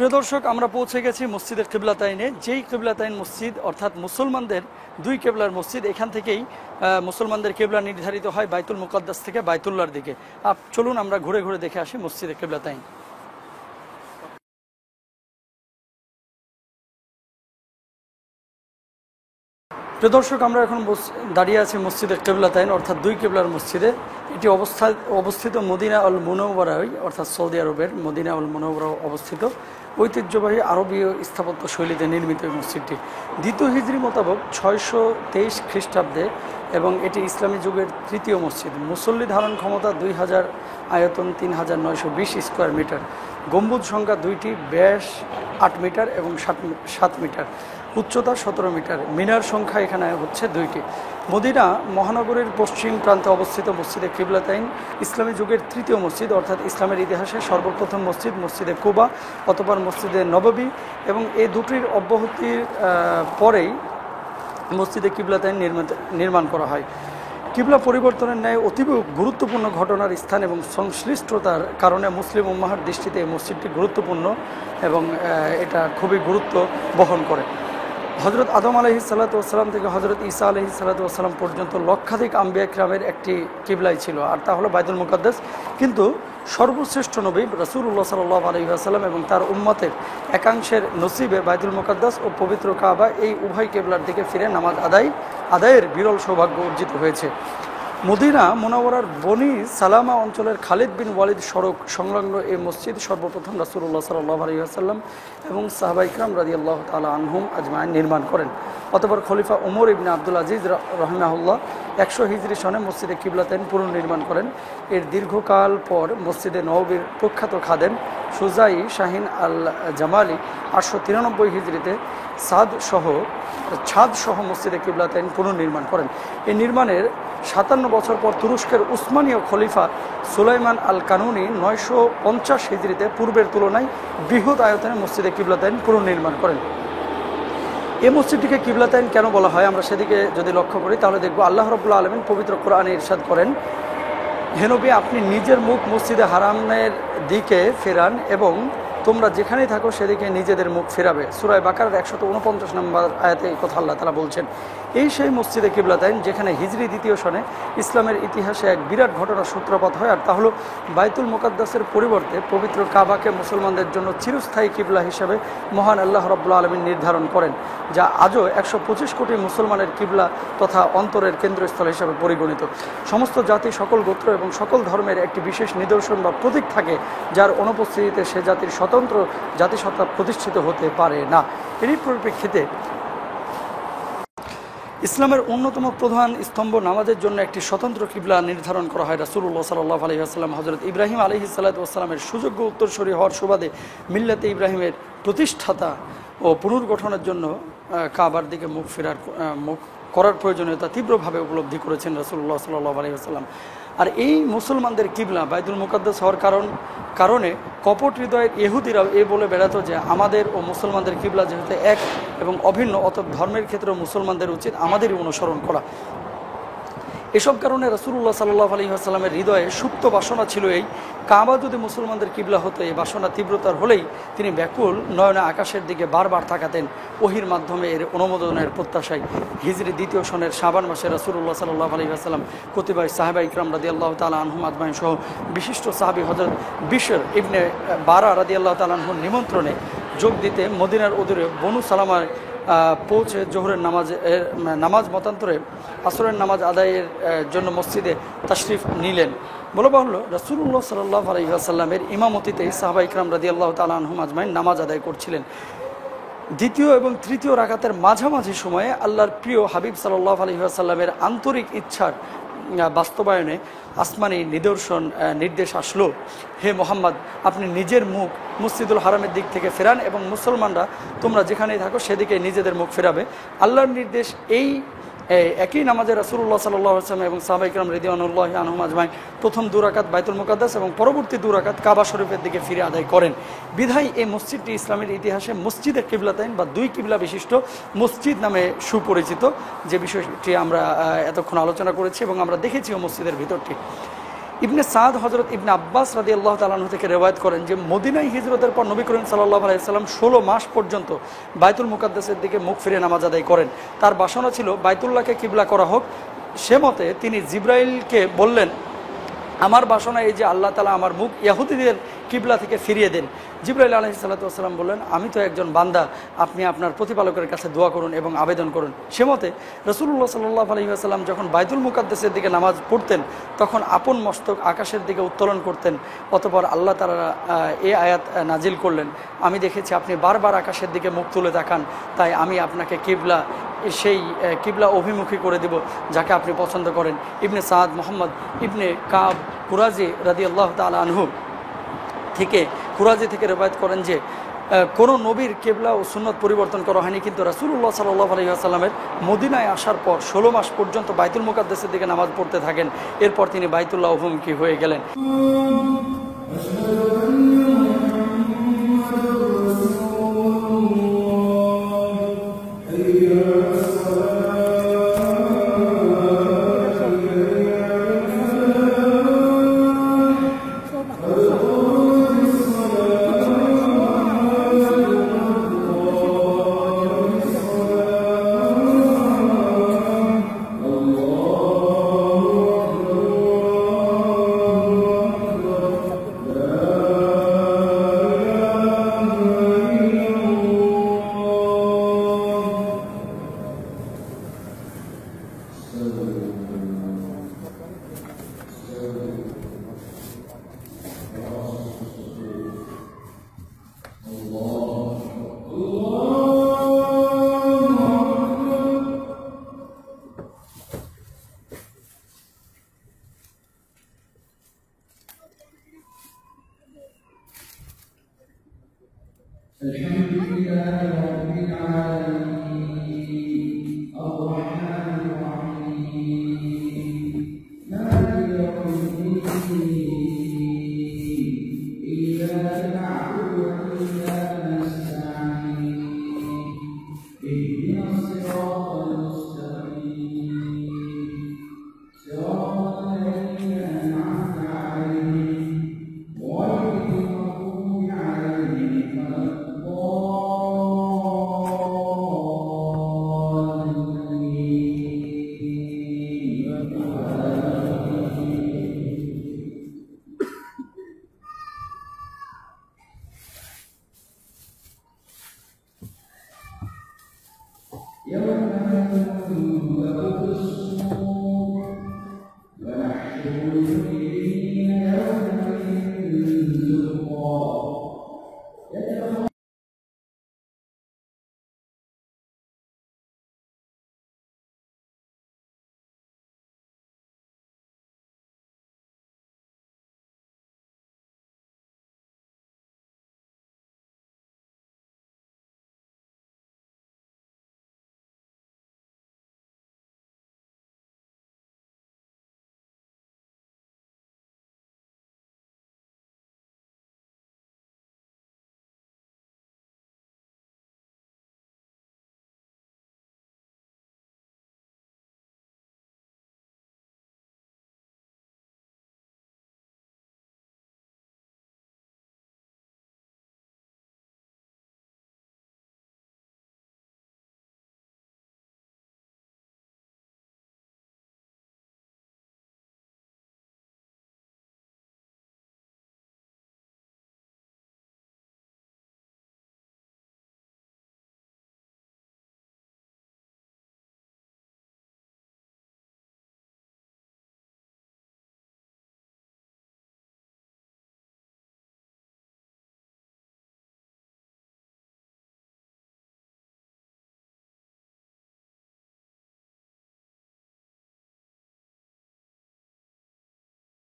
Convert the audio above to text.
প্রিয় দর্শক, আমরা পৌঁছে গেছি মসজিদের কিবলাতাইনে। যেই কিবলাতাইন মসজিদ অর্থাৎ মুসলমানদের দুই কেবলার মসজিদ, এখান থেকেই মুসলমানদের কেবলা নির্ধারিত হয় বাইতুল মুকাদ্দাস থেকে বাইতুল্লাহর দিকে। চলুন আমরা ঘুরে ঘুরে দেখে আসি মসজিদের কিবলাতাইন। প্রিয় দর্শক, আমরা এখন দাঁড়িয়ে আছি মসজিদের কিবলাতাইন অর্থাৎ দুই কেবলার মসজিদে। এটি অবস্থিত মদিনা আল মুনাওয়ারায় অর্থাৎ সৌদি আরবের মদিনা আল মুনাওয়ারা অবস্থিত। ঐতিহ্যবাহী আরবীয় স্থাপত্য শৈলীতে নির্মিত এই মসজিদটি দ্বিতীয় হিজরি মোতাবেক 623 খ্রিস্টাব্দে এবং এটি ইসলামী যুগের তৃতীয় মসজিদ। মুসল্লি ধারণ ক্ষমতা 2000, আয়তন 3920 স্কোয়ার মিটার, গম্বুজ সংখ্যা 2টি, ব্যাস 8 মিটার এবং 7 মিটার, উচ্চতা 17 মিটার, মিনার সংখ্যা এখানে হচ্ছে 2টি। মদিনা মহানগরীর পশ্চিম প্রান্তে অবস্থিত মসজিদে কিবলাতাইন ইসলামী যুগের তৃতীয় মসজিদ অর্থাৎ ইসলামের ইতিহাসে সর্বপ্রথম মসজিদ মসজিদে কুবা, অতঃপর মসজিদে নববী, এবং এই দুটির অব্যাহতির পরেই মসজিদে কিবলাতাইন নির্মাণ করা হয়। কিবলা পরিবর্তনের ন্যায় অতীব গুরুত্বপূর্ণ ঘটনার স্থান এবং সংশ্লিষ্টতার কারণে মুসলিম উম্মাহর দৃষ্টিতে এই মসজিদটি গুরুত্বপূর্ণ এবং এটা খুবই গুরুত্ব বহন করে। হজরত আদম আলাইহিসসালাম থেকে হজরত ঈসা আলাইহিসসালাম পর্যন্ত লক্ষাধিক আম্বিয়া কিরামের একটি কিবলাই ছিল, আর তা হলো বাইতুল মুকাদ্দাস। কিন্তু সর্বশ্রেষ্ঠ নবী রাসূলুল্লাহ সাল্লাল্লাহু আলাইহি ওয়াসাল্লাম এবং তার উম্মতের একাংশের নসিবে বাইতুল মুকাদ্দাস ও পবিত্র কাবা এই উভয় কিবলার দিকে ফিরে নামাজ আদায়ের বিরল সৌভাগ্য অর্জিত হয়েছে। মদিনা মুনাওয়ারার বনি সালামা অঞ্চলের খালিদ বিন ওয়ালিদ সড়ক সংলগ্ন এই মসজিদ সর্বপ্রথম রাসূলুল্লাহ সাল্লাল্লাহু আলাইহি ওয়াসাল্লাম এবং সাহাবা ইকরাম রাদিয়াল্লাহু তাআলা আনহুম আজমাইন নির্মাণ করেন। অতঃপর খলিফা ওমর ইবনে আব্দুল আজিজ রাহিমাহুল্লাহ 100 হিজরি সনে মসজিদে কিবলাতাইন পুনর্নির্মাণ করেন। এর দীর্ঘকাল পর মসজিদে নববীর প্রখ্যাত খাদেম সুজাই শাহিন আল জামালি 893 হিজরিতে ছাদ সহ মসজিদে কিবলাতাইন পুনর্নির্মাণ করেন। এই নির্মাণের 57 বছর পর তুরস্কের উসমানীয় খলিফা সুলাইমান আল কানুনি 950 হিজরিতে পূর্বের তুলনায় বৃহৎ আয়তনে মসজিদে কিবলাতাইন পুনর্নির্মাণ করেন। এই মসজিদটিকে কিবলাতাইন কেন বলা হয়, আমরা সেদিকে যদি লক্ষ্য করি তাহলে দেখব আল্লাহ রাব্বুল আলামিন পবিত্র কোরআনে ইরশাদ করেন, হে নবী, আপনি নিজের মুখ মসজিদে হারামের দিকে ফেরান এবং তোমরা যেখানেই থাকো সেদিকে নিজেদের মুখ ফেরাবে। সূরা বাকারার 149 নম্বর আয়াতে এই কথা আল্লাহ তাআলা বলছেন। এই সেই মসজিদে কিবলাতাইন যেখানে হিজরি 2য় সনে ইসলামের ইতিহাসে এক বিরাট ঘটনার সূত্রপাত হয়, আর তা হলো বাইতুল মুকাদ্দাসের পরিবর্তে পবিত্র কাবাকে মুসলমানদের জন্য চিরস্থায়ী কিবলা হিসেবে মহান আল্লাহ রাব্বুল আলামিন নির্ধারণ করেন, যা আজও 125 কোটি মুসলমানের কিবলা তথা অন্তরের কেন্দ্রস্থল হিসেবে পরিগণিত। সমস্ত জাতি, সকল গোত্র এবং সকল ধর্মের একটি বিশেষ নিদর্শন বা প্রতীক থাকে, যার অনুপস্থিতিতে সে জাতির স্বতন্ত্র জাতিসত্তা প্রতিষ্ঠিত হতে পারে না। এরই পরিপ্রেক্ষিতে ইসলামের অন্যতম প্রধান স্তম্ভ নামাজের জন্য একটি স্বতন্ত্র কিবলা নির্ধারণ করা হয়। রাসূলুল্লাহ সাল্লাল্লাহু আলাইহি ওয়াসাল্লাম হযরত ইব্রাহিম আলাইহিসসালামের সুযোগ্য উত্তরসূরি হওয়ার সুবাদে মিল্লাতে ইব্রাহিমের প্রতিষ্ঠাতা ও পুনর্গঠনের জন্য কাবার দিকে মুখ করার প্রয়োজনীয়তা তীব্রভাবে উপলব্ধি করেছেন রাসূলুল্লাহ সাল্লাল্লাহু আলাইহি ওয়াসাল্লাম। আর এই মুসলমানদের কিবলা বাইতুল মুকাদ্দাস হওয়ার কারণে কপট হৃদয়ের ইহুদিরাও এই বলে বেড়াতো যে আমাদের ও মুসলমানদের কিবলা যেহেতু এক এবং অভিন্ন, অতএব ধর্মের ক্ষেত্রে মুসলমানদের উচিত আমাদেরই অনুসরণ করা। এসব কারণে রাসূলুল্লাহ সাল্লাল্লাহু আলাইহি ওয়াসাল্লামের হৃদয়ে সুপ্ত বাসনা ছিল এই কাবা যদি মুসলমানদের কিবলা হতো। এই বাসনা তীব্রতার হলেই তিনি ব্যাকুল নয়নে আকাশের দিকে বারবার তাকাতেন ওহির মাধ্যমে এর অনুমোদনের প্রত্যাশায়। হিজরি 2য় সনের শাবান মাসে রাসূলুল্লাহ সাল্লাল্লাহু আলাইহি ওয়াসাল্লাম কতিপয় সাহাবা ইকরাম রাদিয়াল্লাহু তাআলা আনহুম আজমাইন সহ বিশিষ্ট সাহাবী হযরত বিশর ইবনে বারা রাদিয়াল্লাহু তাআলা আনহুর নিমন্ত্রণে যোগ দিতে মদিনার অদূরে বনু সালামায় পৌঁছে জোহরের নামাজ মতান্তরে আসরের নামাজ আদায়ের জন্য মসজিদে তাশরিফ নিলেন। বলা বাহুল্য, রাসূলুল্লাহ সাল্লাল্লাহু আলাইহি ওয়াসাল্লামের ইমামতিতে সাহাবা ইকরাম রাদিয়াল্লাহু তাআলা আনহুম আজমাইন নামাজ আদায় করছিলেন। দ্বিতীয় এবং তৃতীয় রাকাতের মাঝামাঝি সময়ে আল্লাহর প্রিয় হাবিব সাল্লাল্লাহু আলাইহি ওয়াসাল্লামের আন্তরিক ইচ্ছার বাস্তবায়নে আসমানি নির্দেশ আসলো, হে মোহাম্মদ, আপনি নিজের মুখ মসজিদুল হারামের দিক থেকে ফেরান এবং মুসলমানরা তোমরা যেখানেই থাকো সেদিকে নিজেদের মুখ ফেরাবে। আল্লাহর নির্দেশ এই একই নামাজে রাসূলুল্লাহ সাল্লাল্লাহু আলাইহি ওয়াসাল্লাম এবং সাহাবা ইকরাম রিদওয়ানুল্লাহি আনহুম আজমাইন প্রথম 2 রাকাত বাইতুল মুকাদ্দাস এবং পরবর্তী 2 রাকাত কাবা শরীফের দিকে ফিরে আদায় করেন। বিধায় এই মসজিদটি ইসলামের ইতিহাসে মসজিদে কিবলাতাইন বা 2 কিবলা বিশিষ্ট মসজিদ নামে সুপরিচিত, যে বিষয়টি আমরা এতক্ষণ আলোচনা করেছি এবং আমরা দেখেছি মসজিদের ভিতরটি। ইবনে সাদ হযরত ইবনে আব্বাস রাদিয়াল্লাহু তাআলা আনহু থেকে রিওয়ায়াত করেন যে মদিনায় হিজরতের পর নবী করিম সাল্লাল্লাহু আলাইহি ওয়াসাল্লাম 16 মাস পর্যন্ত বাইতুল মুকাদ্দাসের দিকে মুখ ফিরে নামাজ আদায় করেন। তার বাসনা ছিল বাইতুল্লাহকে কিবলা করা হোক। সে মতে তিনি জিব্রাইলকে বললেন, আমার বাসনা এই যে আল্লাহ তাআলা আমার মুখ ইহুদিদের কিবলা থেকে ফিরিয়ে দেন। জিবরাইল আলাইহিস সালাতু ওয়াস সালাম বললেন, আমি তো একজন বান্দা, আপনি আপনার প্রতিপালকের কাছে দোয়া করুন এবং আবেদন করুন। সে মতে রাসূলুল্লাহ সাল্লাল্লাহু আলাইহি ওয়াসাল্লাম যখন বাইতুল মুকাদ্দাসের দিকে নামাজ পড়তেন তখন আপন মস্তক আকাশের দিকে উত্তোলন করতেন। অতঃপর আল্লাহ তাআলা এই আয়াত নাজিল করলেন, আমি দেখেছি আপনি বারবার আকাশের দিকে মুখ তুলে তাকান, তাই আমি আপনাকে কিবলা সেই কিবলা অভিমুখী করে দিব যাকে আপনি পছন্দ করেন। ইবনে সাদ মুহাম্মদ ইবনে কাব কুরাজি রাদিয়াল্লাহু তাআলা আনহু থেকে রিওয়ায়াত করেন যে কোনো নবীর কিবলা ও সুন্নত পরিবর্তন করা হয়নি, কিন্তু রাসূলুল্লাহ সাল্লাল্লাহু আলাইহি ওয়াসাল্লামের মদিনায় আসার পর 16 মাস পর্যন্ত বাইতুল মুকাদ্দাসের দিকে নামাজ পড়তে থাকেন। এরপর তিনি বাইতুল্লাহ অভিমুখী হয়ে গেলেন। الحمد لله رب العالمين